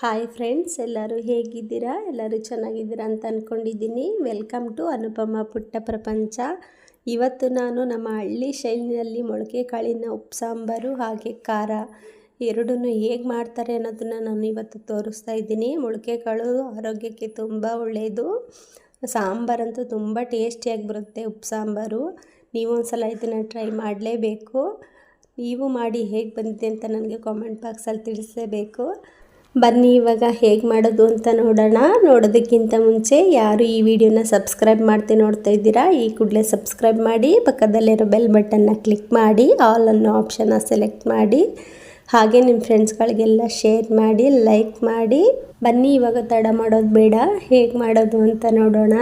Hi friends, ಎಲ್ಲರೂ ಹೇಗಿದ್ದೀರಾ? ಎಲ್ಲರೂ ಚೆನ್ನಾಗಿದ್ದೀರಾ ಅಂತ ಅಂದ್ಕೊಂಡಿದ್ದೀನಿ. ವೆಲ್ಕಮ್ ಟು ಅನುಪಮ ಪುಟ್ಟ ಪ್ರಪಂಚ. ಇವತ್ತು ನಾನು ನಮ್ಮ ಹಳ್ಳಿ ಶೈಲಿನಲ್ಲಿ ಮೊಳಕೆ ಕಾಳಿನ ಉಪ್ಸಾಂಬಾರು ಹಾಗೆ ಖಾರ ಎರಡನ್ನೂ ಹೇಗೆ ಮಾಡ್ತಾರೆ ಅನ್ನೋದನ್ನು ನಾನು ಇವತ್ತು ತೋರಿಸ್ತಾ ಇದ್ದೀನಿ. ಮೊಳಕೆ ಕಾಳು ಆರೋಗ್ಯಕ್ಕೆ ತುಂಬ ಒಳ್ಳೆಯದು. ಸಾಂಬಾರಂತೂ ತುಂಬ ಟೇಸ್ಟಿಯಾಗಿ ಬರುತ್ತೆ ಉಪ್ಸಾಂಬಾರು. ನೀವು ಒಂದು ಸಲ ಇದನ್ನು ಟ್ರೈ ಮಾಡಲೇಬೇಕು. ನೀವು ಮಾಡಿ ಹೇಗೆ ಬಂದಿದೆ ಅಂತ ನನಗೆ ಕಾಮೆಂಟ್ ಬಾಕ್ಸಲ್ಲಿ ತಿಳಿಸಬೇಕು. ಬನ್ನಿ ಇವಾಗ ಹೇಗೆ ಮಾಡೋದು ಅಂತ ನೋಡೋಣ. ನೋಡೋದಕ್ಕಿಂತ ಮುಂಚೆ ಯಾರು ಈ ವಿಡಿಯೋನ ಸಬ್ಸ್ಕ್ರೈಬ್ ಮಾಡ್ತಿ ನೋಡ್ತಾ ಇದ್ದೀರಾ, ಈ ಕೂಡಲೇ ಸಬ್ಸ್ಕ್ರೈಬ್ ಮಾಡಿ, ಪಕ್ಕದಲ್ಲಿರೋ ಬೆಲ್ ಬಟನ್ನ ಕ್ಲಿಕ್ ಮಾಡಿ, ಆಲ್ ಅನ್ನೋ ಆಪ್ಷನ್ನ ಸೆಲೆಕ್ಟ್ ಮಾಡಿ, ಹಾಗೆ ನಿಮ್ಮ ಫ್ರೆಂಡ್ಸ್ಗಳಿಗೆಲ್ಲ ಶೇರ್ ಮಾಡಿ, ಲೈಕ್ ಮಾಡಿ. ಬನ್ನಿ ಇವಾಗ ತಡ ಮಾಡೋದು ಬೇಡ, ಹೇಗೆ ಮಾಡೋದು ಅಂತ ನೋಡೋಣ.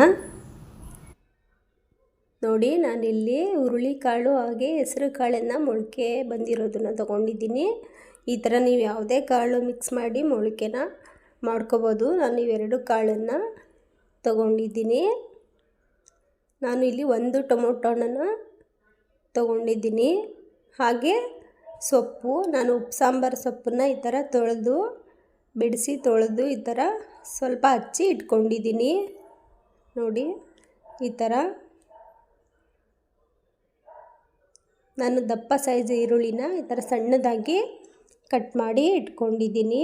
ನೋಡಿ, ನಾನಿಲ್ಲಿ ಹುರುಳಿಕಾಳು ಹಾಗೆ ಹೆಸರು ಕಾಳನ್ನು ಮೊಳಕೆ ಬಂದಿರೋದನ್ನು ತೊಗೊಂಡಿದ್ದೀನಿ. ಈ ಥರ ನೀವು ಯಾವುದೇ ಕಾಳು ಮಿಕ್ಸ್ ಮಾಡಿ ಮೊಳಕೆನ ಮಾಡ್ಕೋಬೋದು. ನಾನು ಇವೆರಡು ಕಾಳನ್ನು ತೊಗೊಂಡಿದ್ದೀನಿ. ನಾನು ಇಲ್ಲಿ ಒಂದು ಟೊಮೊಟೊನ ತೊಗೊಂಡಿದ್ದೀನಿ. ಹಾಗೆ ಸೊಪ್ಪು, ನಾನು ಉಪ್ಸಾಂಬಾರು ಸೊಪ್ಪನ್ನು ಈ ಥರ ಬಿಡಿಸಿ ತೊಳೆದು ಈ ಥರ ಸ್ವಲ್ಪ ಹಚ್ಚಿ ಇಟ್ಕೊಂಡಿದ್ದೀನಿ. ನೋಡಿ, ಈ ಥರ ನಾನು ದಪ್ಪ ಸೈಜ್ ಈರುಳ್ಳಿನ ಈ ಥರ ಸಣ್ಣದಾಗಿ ಕಟ್ ಮಾಡಿ ಇಟ್ಕೊಂಡಿದ್ದೀನಿ.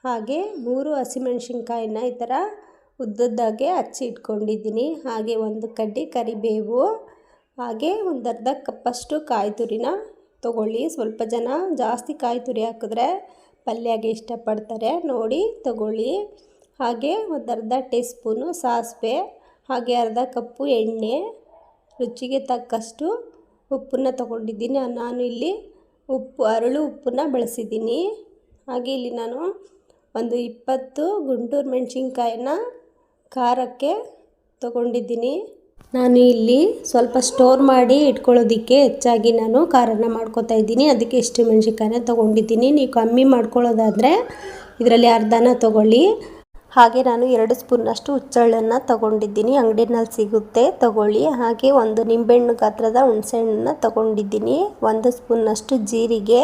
ಹಾಗೆ 3 ಹಸಿಮೆಣಸಿನ್ಕಾಯಿನ ಈ ಥರ ಉದ್ದದ್ದಾಗೆ ಹಚ್ಚಿ ಇಟ್ಕೊಂಡಿದ್ದೀನಿ. ಹಾಗೆ ಒಂದು ಕಡ್ಡಿ ಕರಿಬೇವು, ಹಾಗೆ ಒಂದು ಅರ್ಧ ಕಪ್ಪಷ್ಟು ಕಾಯಿ ತುರಿನ ತೊಗೊಳ್ಳಿ. ಸ್ವಲ್ಪ ಜನ ಜಾಸ್ತಿ ಕಾಯಿ ತುರಿ ಹಾಕಿದ್ರೆ ಪಲ್ಯಗೆ ಇಷ್ಟಪಡ್ತಾರೆ, ನೋಡಿ ತೊಗೊಳ್ಳಿ. ಹಾಗೆ ಒಂದು ಅರ್ಧ ಟೀ ಸ್ಪೂನು ಸಾಸಿವೆ, ಹಾಗೆ ಅರ್ಧ ಕಪ್ಪು ಎಣ್ಣೆ, ರುಚಿಗೆ ತಕ್ಕಷ್ಟು ಉಪ್ಪನ್ನು ತೊಗೊಂಡಿದ್ದೀನಿ. ನಾನು ಇಲ್ಲಿ ಅರಳು ಉಪ್ಪನ್ನು ಬಳಸಿದ್ದೀನಿ. ಹಾಗೆ ಇಲ್ಲಿ ನಾನು ಒಂದು 20 ಗುಂಟೂರು ಮೆಣಸಿನ್ಕಾಯಿನ ಖಾರಕ್ಕೆ ತೊಗೊಂಡಿದ್ದೀನಿ. ನಾನು ಇಲ್ಲಿ ಸ್ವಲ್ಪ ಸ್ಟೋರ್ ಮಾಡಿ ಇಟ್ಕೊಳ್ಳೋದಕ್ಕೆ ಹೆಚ್ಚಾಗಿ ನಾನು ಖಾರನ ಮಾಡ್ಕೊತಾ ಇದ್ದೀನಿ. ಅದಕ್ಕೆ ಇಷ್ಟು ಮೆಣಸಿನ್ಕಾಯಿನ ತೊಗೊಂಡಿದ್ದೀನಿ. ನೀವು ಕಮ್ಮಿ ಮಾಡ್ಕೊಳ್ಳೋದಾದರೆ ಇದರಲ್ಲಿ ಅರ್ಧನ ತೊಗೊಳ್ಳಿ. ಹಾಗೆ ನಾನು 2 ಸ್ಪೂನಷ್ಟು ಹುಚ್ಚೆಳ್ಳನ್ನು ತೊಗೊಂಡಿದ್ದೀನಿ, ಅಂಗಡಿನಲ್ಲಿ ಸಿಗುತ್ತೆ, ತೊಗೊಳ್ಳಿ. ಹಾಗೆ ಒಂದು ನಿಂಬೆಹಣ್ಣು ಗಾತ್ರದ ಹುಣಸೆಹಣ್ಣನ್ನು ತೊಗೊಂಡಿದ್ದೀನಿ. 1 ಸ್ಪೂನಷ್ಟು ಜೀರಿಗೆ,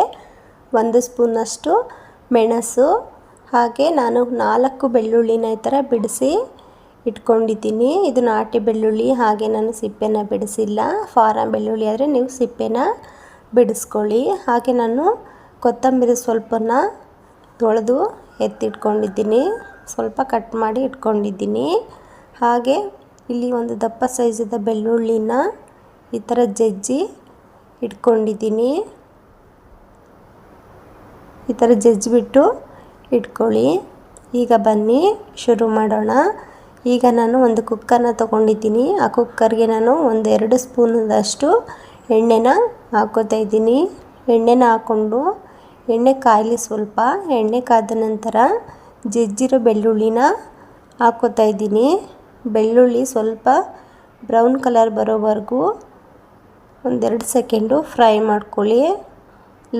1 ಸ್ಪೂನಷ್ಟು ಮೆಣಸು, ಹಾಗೆ ನಾನು 4 ಬೆಳ್ಳುಳ್ಳಿನ ಈ ಥರ ಬಿಡಿಸಿ ಇಟ್ಕೊಂಡಿದ್ದೀನಿ. ಇದು ನಾಟಿ ಬೆಳ್ಳುಳ್ಳಿ, ಹಾಗೆ ನಾನು ಸಿಪ್ಪೆನ ಬಿಡಿಸಿಲ್ಲ. ಫಾರಂ ಬೆಳ್ಳುಳ್ಳಿ ಆದರೆ ನೀವು ಸಿಪ್ಪೆನ ಬಿಡಿಸ್ಕೊಳ್ಳಿ. ಹಾಗೆ ನಾನು ಕೊತ್ತಂಬರಿ ಸ್ವಲ್ಪನ ತೊಳೆದು ಎತ್ತಿಟ್ಕೊಂಡಿದ್ದೀನಿ, ಸ್ವಲ್ಪ ಕಟ್ ಮಾಡಿ ಇಟ್ಕೊಂಡಿದ್ದೀನಿ. ಹಾಗೆ ಇಲ್ಲಿ ಒಂದು ದಪ್ಪ ಸೈಜದ ಬೆಳ್ಳುಳ್ಳಿನ ಈ ಥರ ಜಜ್ಜಿ ಇಟ್ಕೊಂಡಿದ್ದೀನಿ. ಈ ಥರ ಜಜ್ಜಿಬಿಟ್ಟು ಇಟ್ಕೊಳ್ಳಿ. ಈಗ ಬನ್ನಿ ಶುರು ಮಾಡೋಣ. ಈಗ ನಾನು ಒಂದು ಕುಕ್ಕರ್ನ ತೊಗೊಂಡಿದ್ದೀನಿ. ಆ ಕುಕ್ಕರ್ಗೆ ನಾನು 1-2 ಸ್ಪೂನದಷ್ಟು ಎಣ್ಣೆನ ಹಾಕ್ಕೋತಾ ಇದ್ದೀನಿ. ಎಣ್ಣೆನ ಹಾಕ್ಕೊಂಡು ಎಣ್ಣೆ ಕಾಯಲಿ. ಸ್ವಲ್ಪ ಎಣ್ಣೆ ಕಾದ ನಂತರ ಜಜ್ಜಿರೋ ಬೆಳ್ಳುಳ್ಳಿನ ಹಾಕ್ಕೋತಾ ಇದ್ದೀನಿ. ಬೆಳ್ಳುಳ್ಳಿ ಸ್ವಲ್ಪ ಬ್ರೌನ್ ಕಲರ್ ಬರೋವರೆಗೂ 1-2 ಸೆಕೆಂಡು ಫ್ರೈ ಮಾಡ್ಕೊಳ್ಳಿ.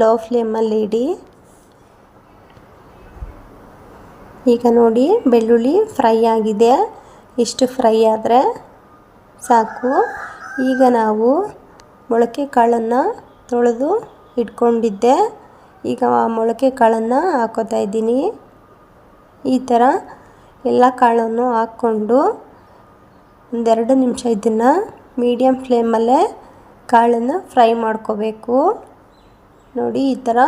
ಲೋ ಫ್ಲೇಮಲ್ಲಿ ಇಡಿ. ಈಗ ನೋಡಿ, ಬೆಳ್ಳುಳ್ಳಿ ಫ್ರೈ ಆಗಿದೆ. ಇಷ್ಟು ಫ್ರೈ ಆದರೆ ಸಾಕು. ಈಗ ನಾವು ಮೊಳಕೆ ಕಾಳನ್ನು ತೊಳೆದು ಇಟ್ಕೊಂಡಿದ್ದೆ. ಈಗ ಆ ಮೊಳಕೆ ಕಾಳನ್ನು ಹಾಕ್ಕೋತಾ ಇದ್ದೀನಿ. ಈ ಥರ ಎಲ್ಲ ಕಾಳನ್ನು ಹಾಕ್ಕೊಂಡು 1-2 ನಿಮಿಷ ಇದನ್ನು ಮೀಡಿಯಮ್ ಫ್ಲೇಮಲ್ಲೇ ಕಾಳನ್ನು ಫ್ರೈ ಮಾಡ್ಕೋಬೇಕು. ನೋಡಿ, ಈ ಥರ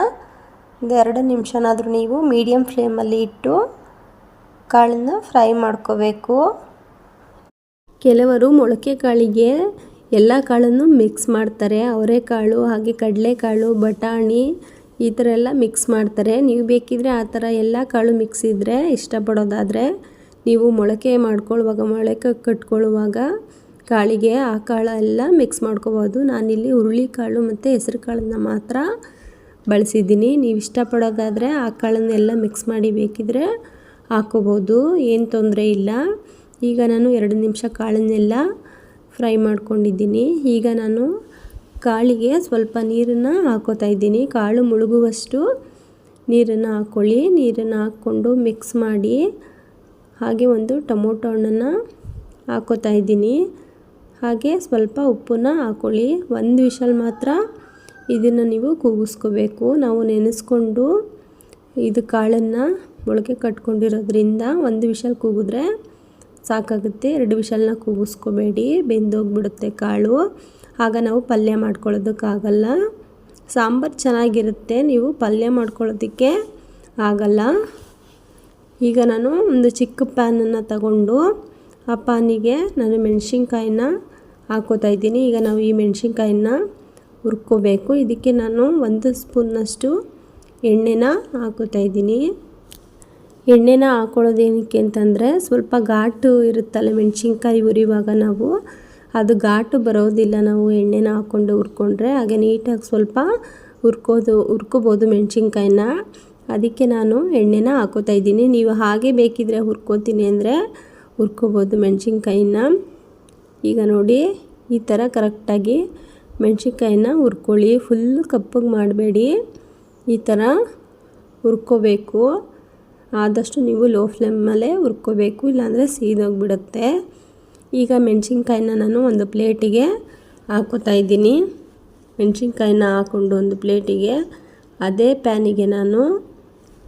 1-2 ನಿಮಿಷನಾದರೂ ನೀವು ಮೀಡಿಯಮ್ ಫ್ಲೇಮಲ್ಲಿ ಇಟ್ಟು ಕಾಳನ್ನು ಫ್ರೈ ಮಾಡ್ಕೋಬೇಕು. ಕೆಲವರು ಮೊಳಕೆ ಕಾಳಿಗೆ ಎಲ್ಲ ಕಾಳನ್ನು ಮಿಕ್ಸ್ ಮಾಡ್ತಾರೆ. ಅವರೆಕಾಳು, ಹಾಗೆ ಕಡಲೆಕಾಳು, ಬಟಾಣಿ, ಈ ಥರ ಎಲ್ಲ ಮಿಕ್ಸ್ ಮಾಡ್ತಾರೆ. ನೀವು ಬೇಕಿದ್ರೆ ಆ ಥರ ಎಲ್ಲ ಕಾಳು ಮಿಕ್ಸ್ ಇದ್ದರೆ ಇಷ್ಟಪಡೋದಾದರೆ ನೀವು ಮೊಳಕೆ ಕಟ್ಕೊಳ್ಳುವಾಗ ಕಾಳಿಗೆ ಆ ಕಾಳೆಲ್ಲ ಮಿಕ್ಸ್ ಮಾಡ್ಕೋಬೋದು. ನಾನಿಲ್ಲಿ ಹುರುಳಿಕಾಳು ಮತ್ತು ಹೆಸರು ಕಾಳನ್ನು ಮಾತ್ರ ಬಳಸಿದ್ದೀನಿ. ನೀವು ಇಷ್ಟಪಡೋದಾದರೆ ಆ ಕಾಳನ್ನೆಲ್ಲ ಮಿಕ್ಸ್ ಮಾಡಿ ಬೇಕಿದ್ರೆ ಹಾಕ್ಕೋಬೋದು, ಏನು ತೊಂದರೆ ಇಲ್ಲ. ಈಗ ನಾನು 2 ನಿಮಿಷ ಕಾಳನ್ನೆಲ್ಲ ಫ್ರೈ ಮಾಡ್ಕೊಂಡಿದ್ದೀನಿ. ಈಗ ನಾನು ಕಾಳಿಗೆ ಸ್ವಲ್ಪ ನೀರನ್ನು ಹಾಕ್ಕೋತಾ ಇದ್ದೀನಿ. ಕಾಳು ಮುಳುಗುವಷ್ಟು ನೀರನ್ನು ಹಾಕ್ಕೊಳ್ಳಿ. ನೀರನ್ನು ಹಾಕ್ಕೊಂಡು ಮಿಕ್ಸ್ ಮಾಡಿ. ಹಾಗೆ ಒಂದು ಟೊಮೊಟೊ ಹಣ್ಣನ್ನು ಹಾಕ್ಕೋತಾ ಇದ್ದೀನಿ. ಹಾಗೆ ಸ್ವಲ್ಪ ಉಪ್ಪನ್ನು ಹಾಕ್ಕೊಳ್ಳಿ. 1 ವಿಷಲ್ ಮಾತ್ರ ಇದನ್ನು ನೀವು ಕೂಗಿಸ್ಕೋಬೇಕು. ನಾವು ನೆನೆಸ್ಕೊಂಡು ಇದು ಕಾಳನ್ನು ಮೊಳಕೆ ಕಟ್ಕೊಂಡಿರೋದ್ರಿಂದ ಒಂದು ವಿಷಲ್ ಕೂಗಿದ್ರೆ ಸಾಕಾಗುತ್ತೆ, 2 ವಿಷಲ್ನ ಕೂಗಿಸ್ಕೋಬೇಡಿ, ಬೆಂದೋಗ್ಬಿಡುತ್ತೆ ಕಾಳು. ಆಗ ನಾವು ಪಲ್ಯ ಮಾಡ್ಕೊಳ್ಳೋದಕ್ಕಾಗಲ್ಲ. ಸಾಂಬಾರು ಚೆನ್ನಾಗಿರುತ್ತೆ, ನೀವು ಪಲ್ಯ ಮಾಡ್ಕೊಳ್ಳೋದಕ್ಕೆ ಆಗಲ್ಲ. ಈಗ ನಾನು ಒಂದು ಚಿಕ್ಕ ಪ್ಯಾನನ್ನು ತಗೊಂಡು ಆ ಪ್ಯಾನಿಗೆ ನಾನು ಮೆಣಸಿನ್ಕಾಯಿನ ಹಾಕೋತಾ ಇದ್ದೀನಿ. ಈಗ ನಾವು ಈ ಮೆಣಸಿನ್ಕಾಯಿನ ಹುರ್ಕೋಬೇಕು. ಇದಕ್ಕೆ ನಾನು 1 ಸ್ಪೂನ್ನಷ್ಟು ಎಣ್ಣೆನ ಹಾಕೋತಾ ಇದ್ದೀನಿ. ಎಣ್ಣೆನ ಹಾಕೊಳ್ಳೋದೇನಕ್ಕೆ ಅಂತಂದರೆ ಸ್ವಲ್ಪ ಘಾಟು ಇರುತ್ತಲ್ಲ ಮೆಣಸಿನ್ಕಾಯಿ ಹುರಿಯುವಾಗ ನಾವು, ಅದು ಘಾಟು ಬರೋದಿಲ್ಲ ನಾವು ಎಣ್ಣೆನ ಹಾಕ್ಕೊಂಡು ಹುರ್ಕೊಂಡ್ರೆ. ಹಾಗೆ ನೀಟಾಗಿ ಸ್ವಲ್ಪ ಹುರ್ಕೋಬೋದು ಮೆಣಸಿನ್ಕಾಯಿನ. ಅದಕ್ಕೆ ನಾನು ಎಣ್ಣೆನ ಹಾಕೋತಾ ಇದ್ದೀನಿ. ನೀವು ಹಾಗೆ ಬೇಕಿದ್ರೆ ಹುರ್ಕೋತೀನಿ ಅಂದರೆ ಹುರ್ಕೋಬೋದು ಮೆಣಸಿನ್ಕಾಯಿನ. ಈಗ ನೋಡಿ ಈ ಥರ ಕರೆಕ್ಟಾಗಿ ಮೆಣಸಿನ್ಕಾಯಿನ ಹುರ್ಕೊಳ್ಳಿ. ಫುಲ್ಲು ಕಪ್ಪಗೆ ಮಾಡಬೇಡಿ, ಈ ಥರ ಹುರ್ಕೋಬೇಕು. ಆದಷ್ಟು ನೀವು ಲೋ ಫ್ಲೇಮಲ್ಲೇ ಹುರ್ಕೋಬೇಕು, ಇಲ್ಲಾಂದರೆ ಸೀದೋಗಿಬಿಡುತ್ತೆ. ಈಗ ಮೆಣಸಿನ್ಕಾಯಿನ ನಾನು ಒಂದು ಪ್ಲೇಟಿಗೆ ಹಾಕೋತಾ ಇದ್ದೀನಿ. ಮೆಣಸಿನ್ಕಾಯಿನ ಹಾಕ್ಕೊಂಡು ಒಂದು ಪ್ಲೇಟಿಗೆ ಅದೇ ಪ್ಯಾನಿಗೆ ನಾನು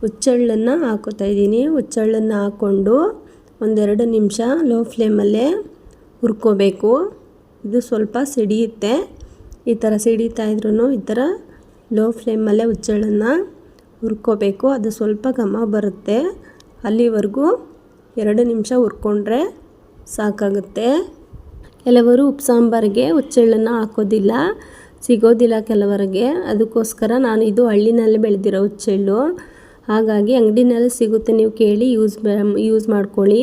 ಹುಚ್ಚೆಳ್ಳನ್ನು ಹಾಕೋತಾ ಇದ್ದೀನಿ. ಹುಚ್ಚೆಳ್ಳನ್ನು ಹಾಕ್ಕೊಂಡು 1-2 ನಿಮಿಷ ಲೋ ಫ್ಲೇಮಲ್ಲೇ ಹುರ್ಕೋಬೇಕು. ಇದು ಸ್ವಲ್ಪ ಸಿಡಿಯುತ್ತೆ, ಈ ಥರ ಸಿಡಿತಾ ಇದ್ರೂ ಈ ಥರ ಲೋ ಫ್ಲೇಮಲ್ಲೇ ಹುಚ್ಚೆಳ್ಳನ್ನು ಹುರ್ಕೋಬೇಕು. ಅದು ಸ್ವಲ್ಪ ಘಮ ಬರುತ್ತೆ, ಅಲ್ಲಿವರೆಗೂ 2 ನಿಮಿಷ ಹುರ್ಕೊಂಡ್ರೆ ಸಾಕಾಗುತ್ತೆ. ಕೆಲವರು ಉಪ್ಪು ಸಾಂಬಾರಿಗೆ ಹುಚ್ಚೆಳ್ಳನ್ನು ಹಾಕೋದಿಲ್ಲ, ಸಿಗೋದಿಲ್ಲ ಕೆಲವರಿಗೆ. ಅದಕ್ಕೋಸ್ಕರ ನಾನು ಇದು ಹಳ್ಳಿನಲ್ಲಿ ಬೆಳೆದಿರೋ ಹುಚ್ಚೆಳ್ಳು, ಹಾಗಾಗಿ ಅಂಗಡಿನಲ್ಲಿ ಸಿಗುತ್ತೆ, ನೀವು ಕೇಳಿ ಯೂಸ್ ಮಾಡ್ಕೊಳ್ಳಿ.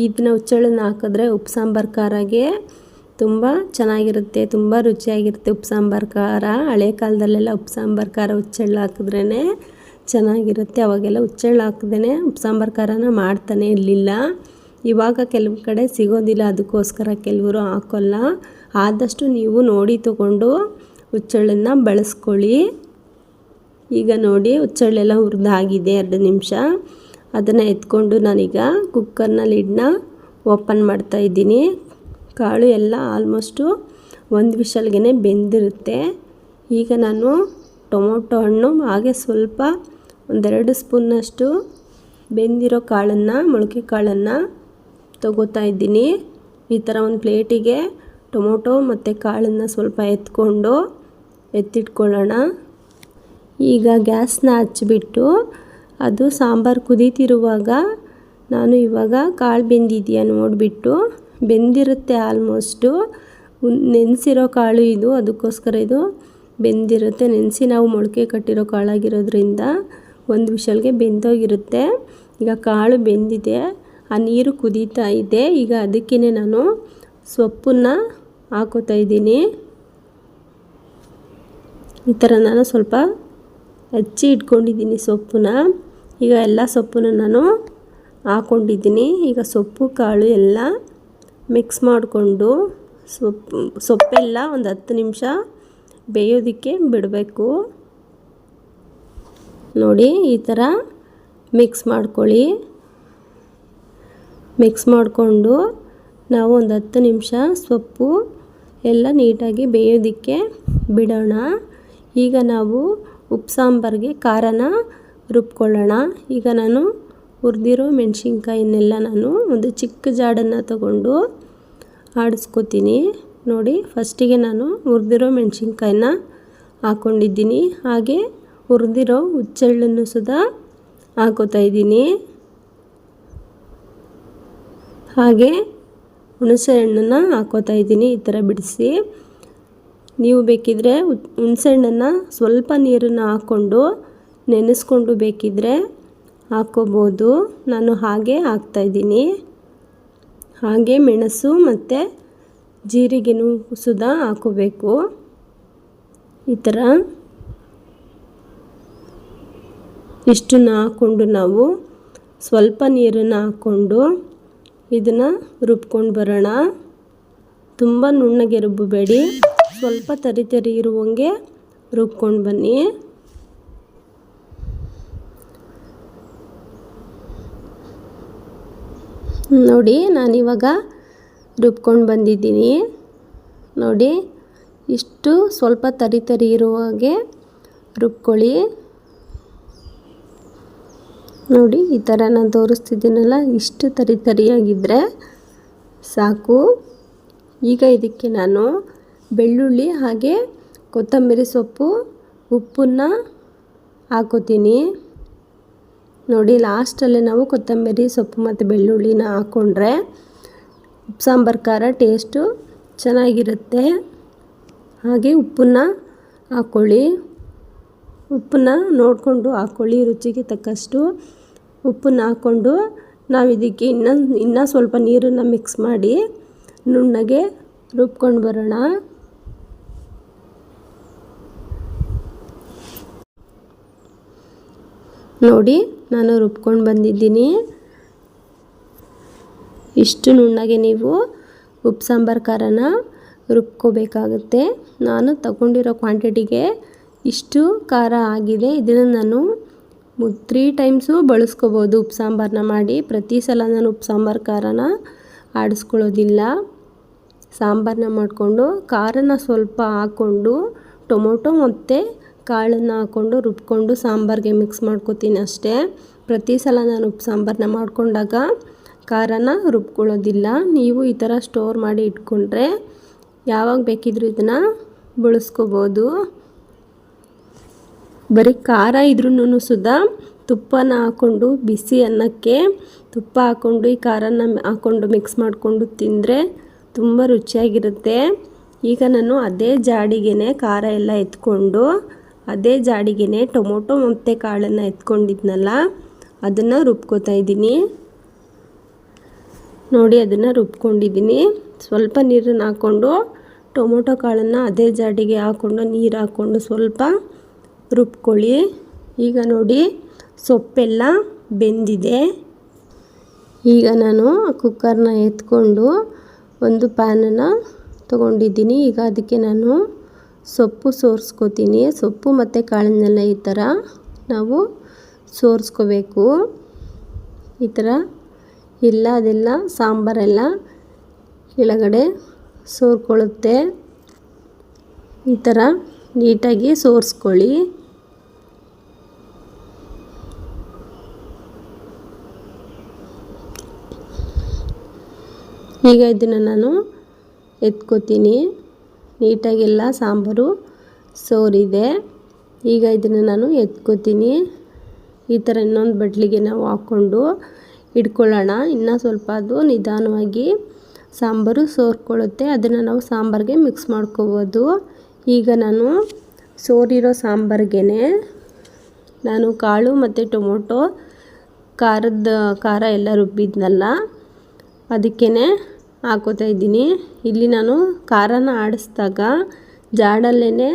ಇದನ್ನ ಹುಚ್ಚೆಳ್ಳನ್ನು ಹಾಕಿದ್ರೆ ಉಪ್ಪು ಸಾಂಬಾರು ಖಾರಾಗೆ ತುಂಬ ಚೆನ್ನಾಗಿರುತ್ತೆ, ತುಂಬ ರುಚಿಯಾಗಿರುತ್ತೆ ಉಪ್ಪು ಸಾಂಬಾರು ಖಾರ. ಹಳೆ ಕಾಲದಲ್ಲೆಲ್ಲ ಉಪ್ಪು ಸಾಂಬಾರು ಖಾರ ಹುಚ್ಚೆಳ್ಳು ಹಾಕಿದ್ರೇ ಚೆನ್ನಾಗಿರುತ್ತೆ. ಅವಾಗೆಲ್ಲ ಹುಚ್ಚೆಳ್ಳು ಹಾಕ್ದೇ ಉಪ್ಪು ಸಾಂಬಾರು ಖಾರನ ಮಾಡ್ತಾನೆ ಇರಲಿಲ್ಲ. ಇವಾಗ ಕೆಲವು ಕಡೆ ಸಿಗೋದಿಲ್ಲ, ಅದಕ್ಕೋಸ್ಕರ ಕೆಲವರು ಹಾಕೋಲ್ಲ. ಆದಷ್ಟು ನೀವು ನೋಡಿ ತಗೊಂಡು ಹುಚ್ಚೆಳ್ಳನ್ನು ಬಳಸ್ಕೊಳ್ಳಿ. ಈಗ ನೋಡಿ ಹುಚ್ಚೆಳ್ಳೆಲ್ಲ ಹುರಿದಾಗಿದೆ 2 ನಿಮಿಷ. ಅದನ್ನು ಎತ್ಕೊಂಡು ನಾನೀಗ ಕುಕ್ಕರ್ನ ಲಿಡ್ನ ಓಪನ್ ಮಾಡ್ತಾಯಿದ್ದೀನಿ. ಕಾಳು ಎಲ್ಲ ಆಲ್ಮೋಸ್ಟು 1 ವಿಷಲ್ಗೆ ಬೆಂದಿರುತ್ತೆ. ಈಗ ನಾನು ಟೊಮೊಟೊ ಹಣ್ಣು ಹಾಗೆ ಸ್ವಲ್ಪ 1-2 ಸ್ಪೂನ್ನಷ್ಟು ಬೆಂದಿರೋ ಕಾಳನ್ನು, ಮೊಳಕೆ ಕಾಳನ್ನು ತಗೋತಾ ಇದ್ದೀನಿ. ಈ ಥರ ಒಂದು ಪ್ಲೇಟಿಗೆ ಟೊಮೊಟೊ ಮತ್ತು ಕಾಳನ್ನು ಸ್ವಲ್ಪ ಎತ್ತಿಟ್ಕೊಳ್ಳೋಣ. ಈಗ ಗ್ಯಾಸ್ನ ಹಚ್ಚಿಬಿಟ್ಟು ಅದು ಸಾಂಬಾರು ಕುದೀತಿರುವಾಗ ನಾನು ಇವಾಗ ಕಾಳು ಬೆಂದಿದೆಯಾ ನೋಡಿಬಿಟ್ಟು, ಬೆಂದಿರುತ್ತೆ ಆಲ್ಮೋಸ್ಟು, ನೆನೆಸಿರೋ ಕಾಳು ಇದು, ಅದಕ್ಕೋಸ್ಕರ ಇದು ಬೆಂದಿರುತ್ತೆ. ನೆನೆಸಿ ನಾವು ಮೊಳಕೆ ಕಟ್ಟಿರೋ ಕಾಳಾಗಿರೋದ್ರಿಂದ 1 ವಿಷಲ್ಗೆ ಬೆಂದೋಗಿರುತ್ತೆ. ಈಗ ಕಾಳು ಬೆಂದಿದೆ, ಆ ನೀರು ಕುದೀತಾ ಇದೆ. ಈಗ ಅದಕ್ಕೇ ನಾನು ಸೊಪ್ಪನ್ನು ಹಾಕೋತಾ ಇದ್ದೀನಿ. ಈ ಥರ ನಾನು ಸ್ವಲ್ಪ ಹಚ್ಚಿ ಇಟ್ಕೊಂಡಿದ್ದೀನಿ ಸೊಪ್ಪನ್ನ. ಈಗ ಎಲ್ಲ ಸೊಪ್ಪನ್ನು ನಾನು ಹಾಕ್ಕೊಂಡಿದ್ದೀನಿ. ಈಗ ಸೊಪ್ಪು ಕಾಳು ಎಲ್ಲ ಮಿಕ್ಸ್ ಮಾಡಿಕೊಂಡು ಸೊಪ್ಪೆಲ್ಲ ಒಂದು 10 ನಿಮಿಷ ಬೇಯೋದಕ್ಕೆ ಬಿಡಬೇಕು. ನೋಡಿ ಈ ಥರ ಮಿಕ್ಸ್ ಮಾಡ್ಕೊಳ್ಳಿ. ಮಿಕ್ಸ್ ಮಾಡಿಕೊಂಡು ನಾವು ಒಂದು 10 ನಿಮಿಷ ಸೊಪ್ಪು ಎಲ್ಲ ನೀಟಾಗಿ ಬೇಯೋದಕ್ಕೆ ಬಿಡೋಣ. ಈಗ ನಾವು ಉಪ್ಪು ಸಾಂಬಾರಿಗೆ ಖಾರನ ರುಬ್ಕೊಳ್ಳೋಣ. ಈಗ ನಾನು ಹುರಿದಿರೋ ಮೆಣಸಿನ್ಕಾಯಿನೆಲ್ಲ ನಾನು ಒಂದು ಚಿಕ್ಕ ಜಾಡನ್ನು ತಗೊಂಡು ಆಡಿಸ್ಕೊತೀನಿ. ನೋಡಿ ಫಸ್ಟಿಗೆ ನಾನು ಹುರಿದಿರೋ ಮೆಣಸಿನ್ಕಾಯಿನ ಹಾಕ್ಕೊಂಡಿದ್ದೀನಿ, ಹಾಗೆ ಹುರಿದಿರೋ ಹುಚ್ಚೆಳ್ಳನ್ನು ಸುದಾ ಹಾಕೋತಾ ಇದ್ದೀನಿ. ಹಾಗೆ ಹುಣಸೆ ಹಣ್ಣನ್ನು ಹಾಕೋತಾ ಇದ್ದೀನಿ, ಈ ಥರ ಬಿಡಿಸಿ. ನೀವು ಬೇಕಿದ್ರೆ ಹುಣಸೆಹಣ್ಣನ್ನು ಸ್ವಲ್ಪ ನೀರನ್ನು ಹಾಕ್ಕೊಂಡು ನೆನೆಸ್ಕೊಂಡು ಬೇಕಿದ್ರೆ ಹಾಕ್ಕೋಬೋದು. ನಾನು ಹಾಗೆ ಹಾಕ್ತಾಯಿದ್ದೀನಿ. ಹಾಗೆ ಮೆಣಸು ಮತ್ತು ಜೀರಿಗೆನೂ ಸುದಾ ಹಾಕೋಬೇಕು. ಈ ಥರ ಇಷ್ಟನ್ನು ಹಾಕ್ಕೊಂಡು ನಾವು ಸ್ವಲ್ಪ ನೀರನ್ನು ಹಾಕ್ಕೊಂಡು ಇದನ್ನು ರುಬ್ಕೊಂಡು ಬರೋಣ. ತುಂಬ ನುಣ್ಣಗೆ ರುಬ್ಬಬೇಡಿ, ಸ್ವಲ್ಪ ತರಿ ಇರುವಂಗೆ ರುಬ್ಕೊಂಡು ಬನ್ನಿ. ನೋಡಿ ನಾನಿವಾಗ ರುಬ್ಕೊಂಡು ಬಂದಿದ್ದೀನಿ. ನೋಡಿ ಇಷ್ಟು ಸ್ವಲ್ಪ ತರಿ ಇರುವ ಹಾಗೆ ರುಬ್ಕೊಳ್ಳಿ. ನೋಡಿ ಈ ಥರ ನಾನು ತೋರಿಸ್ತಿದ್ದೀನಲ್ಲ, ಇಷ್ಟು ತರಿಯಾಗಿದ್ದರೆ ಸಾಕು. ಈಗ ಇದಕ್ಕೆ ನಾನು ಬೆಳ್ಳುಳ್ಳಿ ಹಾಗೆ ಕೊತ್ತಂಬರಿ ಸೊಪ್ಪು ಉಪ್ಪನ್ನು ಹಾಕೋತೀನಿ. ನೋಡಿ ಲಾಸ್ಟಲ್ಲೇ ನಾವು ಕೊತ್ತಂಬರಿ ಸೊಪ್ಪು ಮತ್ತು ಬೆಳ್ಳುಳ್ಳಿನ ಹಾಕ್ಕೊಂಡ್ರೆ ಉಪ್ಪು ಸಾಂಬಾರು ಖಾರ ಟೇಸ್ಟು ಚೆನ್ನಾಗಿರುತ್ತೆ. ಹಾಗೆ ಉಪ್ಪನ್ನು ಹಾಕ್ಕೊಳ್ಳಿ, ಉಪ್ಪನ್ನು ನೋಡಿಕೊಂಡು ಹಾಕ್ಕೊಳ್ಳಿ, ರುಚಿಗೆ ತಕ್ಕಷ್ಟು ಉಪ್ಪನ್ನು ಹಾಕ್ಕೊಂಡು ನಾವು ಇದಕ್ಕೆ ಇನ್ನೂ ಸ್ವಲ್ಪ ನೀರನ್ನು ಮಿಕ್ಸ್ ಮಾಡಿ ನುಣ್ಣಗೆ ರುಬ್ಕೊಂಡು ಬರೋಣ. ನೋಡಿ ನಾನು ರುಬ್ಕೊಂಡು ಬಂದಿದ್ದೀನಿ. ಇಷ್ಟು ನುಣ್ಣಗೆ ನೀವು ಉಪ್ಪು ಸಾಂಬಾರು ಖಾರನ ರುಬ್ಕೋಬೇಕಾಗುತ್ತೆ. ನಾನು ತಗೊಂಡಿರೋ ಕ್ವಾಂಟಿಟಿಗೆ ಇಷ್ಟು ಖಾರ ಆಗಿದೆ. ಇದನ್ನು ನಾನು 3 ಟೈಮ್ಸು ಬಳಸ್ಕೋಬೋದು ಉಪ್ಪು ಸಾಂಬಾರನ್ನ ಮಾಡಿ. ಪ್ರತಿ ಸಲ ನಾನು ಉಪ್ಪು ಸಾಂಬಾರು ಖಾರನ ಆಡಿಸ್ಕೊಳ್ಳೋದಿಲ್ಲ. ಸಾಂಬಾರನ್ನ ಮಾಡಿಕೊಂಡು ಖಾರನ ಸ್ವಲ್ಪ ಹಾಕ್ಕೊಂಡು ಟೊಮೊಟೊ ಮತ್ತು ಕಾಳನ್ನು ಹಾಕ್ಕೊಂಡು ರುಬ್ಕೊಂಡು ಸಾಂಬಾರಿಗೆ ಮಿಕ್ಸ್ ಮಾಡ್ಕೋತೀನಿ ಅಷ್ಟೇ. ಪ್ರತಿ ಸಲ ನಾನು ಉಪ್ಪು ಸಾಂಬಾರನ್ನ ಮಾಡ್ಕೊಂಡಾಗ ಖಾರನ ರುಬ್ಕೊಳ್ಳೋದಿಲ್ಲ. ನೀವು ಈ ಥರ ಸ್ಟೋರ್ ಮಾಡಿ ಇಟ್ಕೊಂಡ್ರೆ ಯಾವಾಗ ಬೇಕಿದ್ರೂ ಇದನ್ನು ಬಳಸ್ಕೋಬೋದು. ಬರೀ ಖಾರ ಇದ್ರೂ ಸುದಾ ತುಪ್ಪನ ಹಾಕ್ಕೊಂಡು ಬಿಸಿ ಅನ್ನಕ್ಕೆ ತುಪ್ಪ ಹಾಕ್ಕೊಂಡು ಈ ಖಾರನ ಹಾಕ್ಕೊಂಡು ಮಿಕ್ಸ್ ಮಾಡಿಕೊಂಡು ತಿಂದರೆ ತುಂಬ ರುಚಿಯಾಗಿರುತ್ತೆ. ಈಗ ನಾನು ಅದೇ ಜಾಡಿಗೆ ಖಾರ ಎಲ್ಲ ಎತ್ಕೊಂಡು ಅದೇ ಜಾಡಿಗೆ ಟೊಮೊಟೊ ಮತ್ತು ಕಾಳನ್ನು ಎತ್ಕೊಂಡಿದ್ನಲ್ಲ ಅದನ್ನು ರುಬ್ಕೋತಾ ಇದ್ದೀನಿ. ನೋಡಿ ಅದನ್ನು ರುಬ್ಕೊಂಡಿದ್ದೀನಿ. ಸ್ವಲ್ಪ ನೀರನ್ನು ಹಾಕ್ಕೊಂಡು ಟೊಮೊಟೊ ಕಾಳನ್ನು ಅದೇ ಜಾಡಿಗೆ ಹಾಕ್ಕೊಂಡು ನೀರು ಹಾಕ್ಕೊಂಡು ಸ್ವಲ್ಪ ರುಬ್ಕೊಳ್ಳಿ. ಈಗ ನೋಡಿ ಸೊಪ್ಪೆಲ್ಲ ಬೆಂದಿದೆ. ಈಗ ನಾನು ಕುಕ್ಕರ್ನ ಎತ್ಕೊಂಡು ಒಂದು ಪ್ಯಾನನ್ನು ತೊಗೊಂಡಿದ್ದೀನಿ. ಈಗ ಅದಕ್ಕೆ ನಾನು ಸೊಪ್ಪು ಸೋರಿಸ್ಕೋತೀನಿ. ಸೊಪ್ಪು ಮತ್ತು ಕಾಳನ್ನೆಲ್ಲ ಈ ಥರ ನಾವು ಸೋರಿಸ್ಕೋಬೇಕು. ಈ ಥರ ಅದೆಲ್ಲ ಸಾಂಬಾರೆಲ್ಲ ಕೆಳಗಡೆ ಸೋರ್ಕೊಳ್ಳುತ್ತೆ. ಈ ಥರ ನೀಟಾಗಿ ಸೋರಿಸ್ಕೊಳ್ಳಿ. ಈಗ ಇದನ್ನು ನಾನು ಎತ್ಕೋತೀನಿ. ನೀಟಾಗೆಲ್ಲ ಸಾಂಬಾರು ಸೋರಿದೆ. ಈಗ ಇದನ್ನು ನಾನು ಎತ್ಕೋತೀನಿ. ಈ ಥರ ಇನ್ನೊಂದು ಬಟ್ಲಿಗೆ ನಾವು ಹಾಕ್ಕೊಂಡು ಇಟ್ಕೊಳ್ಳೋಣ. ಇನ್ನೂ ಸ್ವಲ್ಪ ಅದು ನಿಧಾನವಾಗಿ ಸಾಂಬಾರು ಸೋರ್ಕೊಳ್ಳುತ್ತೆ. ಅದನ್ನು ನಾವು ಸಾಂಬಾರಿಗೆ ಮಿಕ್ಸ್ ಮಾಡ್ಕೋಬೋದು. ಈಗ ನಾನು ಸೋರಿರೋ ಸಾಂಬಾರಿಗೆ ನಾನು ಕಾಳು ಮತ್ತು ಟೊಮೊಟೊ ಖಾರ ಎಲ್ಲ ರುಬ್ಬಿದ್ನಲ್ಲ ಅದಕ್ಕೇ ಹಾಕೋತಾ ಇದ್ದೀನಿ. ಇಲ್ಲಿ ನಾನು ಖಾರನ ಆಡಿಸಿದಾಗ ಜಾಡಲ್ಲೇ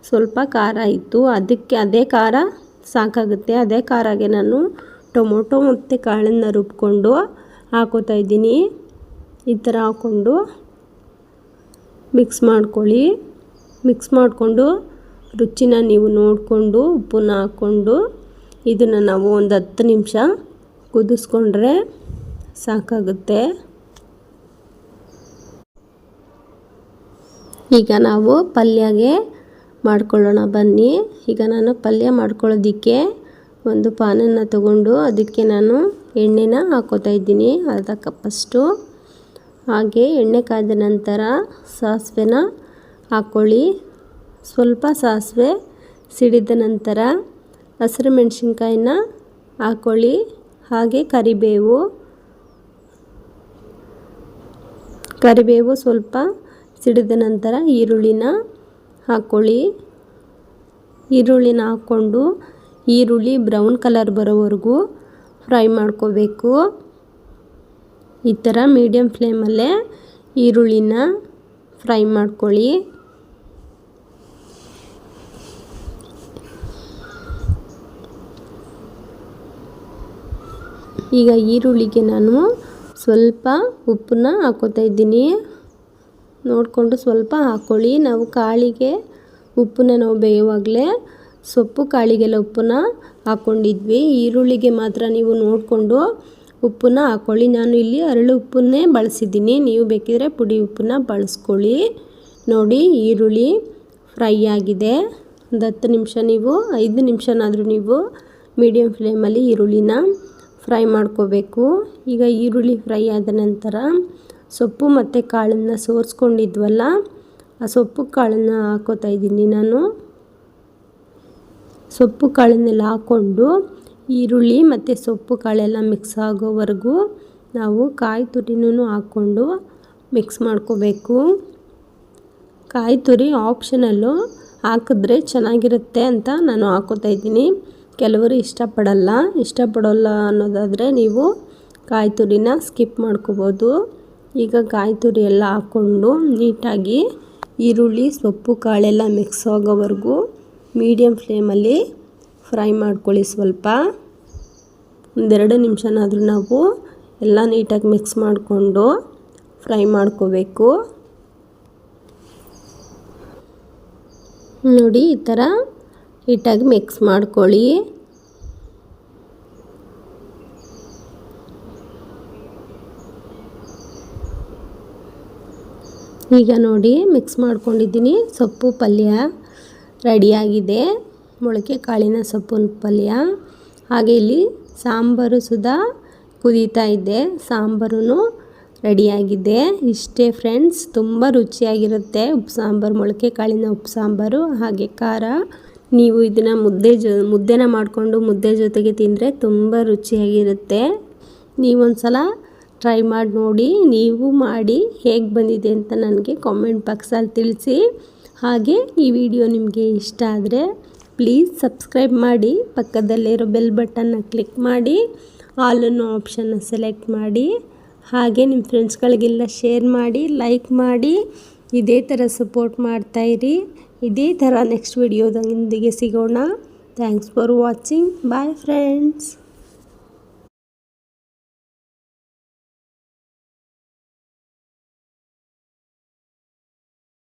ಸ್ವಲ್ಪ ಖಾರ ಇತ್ತು, ಅದಕ್ಕೆ ಅದೇ ಖಾರ ಸಾಕಾಗುತ್ತೆ. ಅದೇ ಖಾರಾಗೆ ನಾನು ಟೊಮೊಟೊ ಮತ್ತು ಕಾಳನ್ನು ರುಬ್ಕೊಂಡು ಹಾಕೋತಾ ಇದ್ದೀನಿ. ಈ ಥರ ಹಾಕ್ಕೊಂಡು ಮಿಕ್ಸ್ ಮಾಡ್ಕೊಳ್ಳಿ. ಮಿಕ್ಸ್ ಮಾಡಿಕೊಂಡು ರುಚಿನ ನೀವು ನೋಡಿಕೊಂಡು ಉಪ್ಪನ್ನ ಹಾಕ್ಕೊಂಡು ಇದನ್ನು ನಾವು ಒಂದು 10 ನಿಮಿಷ ಕುದಿಸ್ಕೊಂಡ್ರೆ ಸಾಕಾಗುತ್ತೆ. ಈಗ ನಾವು ಪಲ್ಯಗೆ ಮಾಡ್ಕೊಳ್ಳೋಣ ಬನ್ನಿ. ಈಗ ನಾನು ಪಲ್ಯ ಮಾಡ್ಕೊಳ್ಳೋದಕ್ಕೆ ಒಂದು ಪಾನನ್ನು ತಗೊಂಡು ಅದಕ್ಕೆ ನಾನು ಎಣ್ಣೆನ ಹಾಕೋತಾ ಇದ್ದೀನಿ, ಅರ್ಧ ಕಪ್ಪಷ್ಟು. ಹಾಗೆ ಎಣ್ಣೆ ಕಾಯ್ದ ನಂತರ ಸಾಸಿವೆನ ಹಾಕ್ಕೊಳ್ಳಿ. ಸ್ವಲ್ಪ ಸಾಸಿವೆ ಸಿಡಿದ ನಂತರ ಹಸಿರು ಮೆಣಸಿನ್ಕಾಯಿನ ಹಾಕ್ಕೊಳ್ಳಿ. ಹಾಗೆ ಕರಿಬೇವು ಸ್ವಲ್ಪ ಸಿಡಿದ ನಂತರ ಈರುಳ್ಳಿನ ಹಾಕ್ಕೊಳ್ಳಿ. ಈರುಳ್ಳಿನ ಹಾಕ್ಕೊಂಡು ಈರುಳ್ಳಿ ಬ್ರೌನ್ ಕಲರ್ ಬರೋವರೆಗೂ ಫ್ರೈ ಮಾಡ್ಕೋಬೇಕು. ಈ ಥರ ಮೀಡಿಯಮ್ ಫ್ಲೇಮಲ್ಲೇ ಈರುಳ್ಳಿನ ಫ್ರೈ ಮಾಡ್ಕೊಳ್ಳಿ. ಈಗ ಈರುಳ್ಳಿಗೆ ನಾನು ಸ್ವಲ್ಪ ಉಪ್ಪನ್ನ ಹಾಕ್ಕೋತಾ ಇದ್ದೀನಿ. ನೋಡಿಕೊಂಡು ಸ್ವಲ್ಪ ಹಾಕ್ಕೊಳ್ಳಿ. ನಾವು ಕಾಳಿಗೆ ಉಪ್ಪನ್ನ ನಾವು ಬೇಯುವಾಗಲೇ ಸೊಪ್ಪು ಕಾಳಿಗೆಲ್ಲ ಉಪ್ಪನ್ನ ಹಾಕ್ಕೊಂಡಿದ್ವಿ. ಈರುಳ್ಳಿಗೆ ಮಾತ್ರ ನೀವು ನೋಡಿಕೊಂಡು ಉಪ್ಪನ್ನ ಹಾಕ್ಕೊಳ್ಳಿ. ನಾನು ಇಲ್ಲಿ ಅರಳು ಉಪ್ಪನ್ನೇ ಬಳಸಿದ್ದೀನಿ, ನೀವು ಬೇಕಿದ್ರೆ ಪುಡಿ ಉಪ್ಪನ್ನ ಬಳಸ್ಕೊಳ್ಳಿ. ನೋಡಿ ಈರುಳ್ಳಿ ಫ್ರೈ ಆಗಿದೆ. ಒಂದು 10 ನಿಮಿಷ ನೀವು 5 ನಿಮಿಷನಾದರೂ ನೀವು ಮೀಡಿಯಮ್ ಫ್ಲೇಮಲ್ಲಿ ಈರುಳ್ಳಿನ ಫ್ರೈ ಮಾಡ್ಕೋಬೇಕು. ಈಗ ಈರುಳ್ಳಿ ಫ್ರೈ ಆದ ನಂತರ ಸೊಪ್ಪು ಮತ್ತು ಕಾಳನ್ನು ಸೋರಿಸ್ಕೊಂಡಿದ್ವಲ್ಲ, ಆ ಸೊಪ್ಪು ಕಾಳನ್ನು ಹಾಕೋತಾ ಇದ್ದೀನಿ ನಾನು. ಸೊಪ್ಪು ಕಾಳನ್ನೆಲ್ಲ ಹಾಕ್ಕೊಂಡು ಈರುಳ್ಳಿ ಮತ್ತು ಸೊಪ್ಪು ಕಾಳೆಲ್ಲ ಮಿಕ್ಸ್ ಆಗೋವರೆಗೂ ನಾವು ಕಾಯಿ ತುರಿನೂ ಹಾಕ್ಕೊಂಡು ಮಿಕ್ಸ್ ಮಾಡ್ಕೋಬೇಕು. ಕಾಯಿ ತುರಿ ಆಪ್ಷನಲ್ಲು, ಹಾಕಿದ್ರೆ ಚೆನ್ನಾಗಿರುತ್ತೆ ಅಂತ ನಾನು ಹಾಕೋತಾ ಇದ್ದೀನಿ. ಕೆಲವರು ಇಷ್ಟಪಡೋಲ್ಲ ಅನ್ನೋದಾದರೆ ನೀವು ಕಾಯಿ ತುರಿನ ಸ್ಕಿಪ್ ಮಾಡ್ಕೋಬೋದು. ಈಗ ಕಾಯಿ ತುರಿ ಎಲ್ಲ ಹಾಕ್ಕೊಂಡು ನೀಟಾಗಿ ಈರುಳ್ಳಿ ಸೊಪ್ಪು ಕಾಳೆಲ್ಲ ಮಿಕ್ಸ್ ಆಗೋವರೆಗೂ ಮೀಡಿಯಮ್ ಫ್ಲೇಮಲ್ಲಿ ಫ್ರೈ ಮಾಡ್ಕೊಳ್ಳಿ. ಸ್ವಲ್ಪ 1-2 ನಿಮಿಷನಾದರೂ ನಾವು ಎಲ್ಲ ನೀಟಾಗಿ ಮಿಕ್ಸ್ ಮಾಡಿಕೊಂಡು ಫ್ರೈ ಮಾಡ್ಕೋಬೇಕು. ನೋಡಿ, ಈ ಥರ ನೀಟಾಗಿ ಮಿಕ್ಸ್ ಮಾಡ್ಕೊಳ್ಳಿ. ಈಗ ನೋಡಿ ಮಿಕ್ಸ್ ಮಾಡ್ಕೊಂಡಿದ್ದೀನಿ. ಸೊಪ್ಪು ಪಲ್ಯ ರೆಡಿಯಾಗಿದೆ, ಮೊಳಕೆ ಕಾಳಿನ ಸೊಪ್ಪಿನ ಪಲ್ಯ. ಹಾಗೆ ಇಲ್ಲಿ ಸಾಂಬಾರು ಸುಧಾ ಕುದೀತಾ ಇದೆ, ಸಾಂಬಾರು ರೆಡಿಯಾಗಿದೆ. ಇಷ್ಟೇ ಫ್ರೆಂಡ್ಸ್, ತುಂಬ ರುಚಿಯಾಗಿರುತ್ತೆ ಉಪ್ಸಾಂಬಾರು, ಮೊಳಕೆ ಕಾಳಿನ ಉಪ್ಸಾಂಬಾರು. ಹಾಗೆ ಖಾರ. ನೀವು ಇದನ್ನು ಮುದ್ದೆನ ಮಾಡಿಕೊಂಡು ಮುದ್ದೆ ಜೊತೆಗೆ ತಿಂದರೆ ತುಂಬ ರುಚಿಯಾಗಿರುತ್ತೆ. ನೀವೊಂದು ಸಲ ಟ್ರೈ ಮಾಡಿ ನೋಡಿ. ನೀವು ಮಾಡಿ ಹೇಗೆ ಬಂದಿದೆ ಅಂತ ನನಗೆ ಕಾಮೆಂಟ್ ಬಾಕ್ಸಲ್ಲಿ ತಿಳಿಸಿ. ಹಾಗೆ ಈ ವಿಡಿಯೋ ನಿಮಗೆ ಇಷ್ಟ ಆದರೆ ಪ್ಲೀಸ್ ಸಬ್ಸ್ಕ್ರೈಬ್ ಮಾಡಿ, ಪಕ್ಕದಲ್ಲಿರೋ ಬೆಲ್ ಬಟನ್ನ ಕ್ಲಿಕ್ ಮಾಡಿ, ಆಲ್ ಅನ್ನೋ ಆಪ್ಷನ್ನ ಸೆಲೆಕ್ಟ್ ಮಾಡಿ. ಹಾಗೆ ನಿಮ್ಮ ಫ್ರೆಂಡ್ಸ್ಗಳಿಗೆಲ್ಲ ಶೇರ್ ಮಾಡಿ, ಲೈಕ್ ಮಾಡಿ. ಇದೇ ಥರ ಸಪೋರ್ಟ್ ಮಾಡ್ತಾಯಿರಿ. ಇದೇ ಥರ ನೆಕ್ಸ್ಟ್ ವಿಡಿಯೋದೊಂದಿಗೆ ಸಿಗೋಣ. Thanks for watching. Bye friends.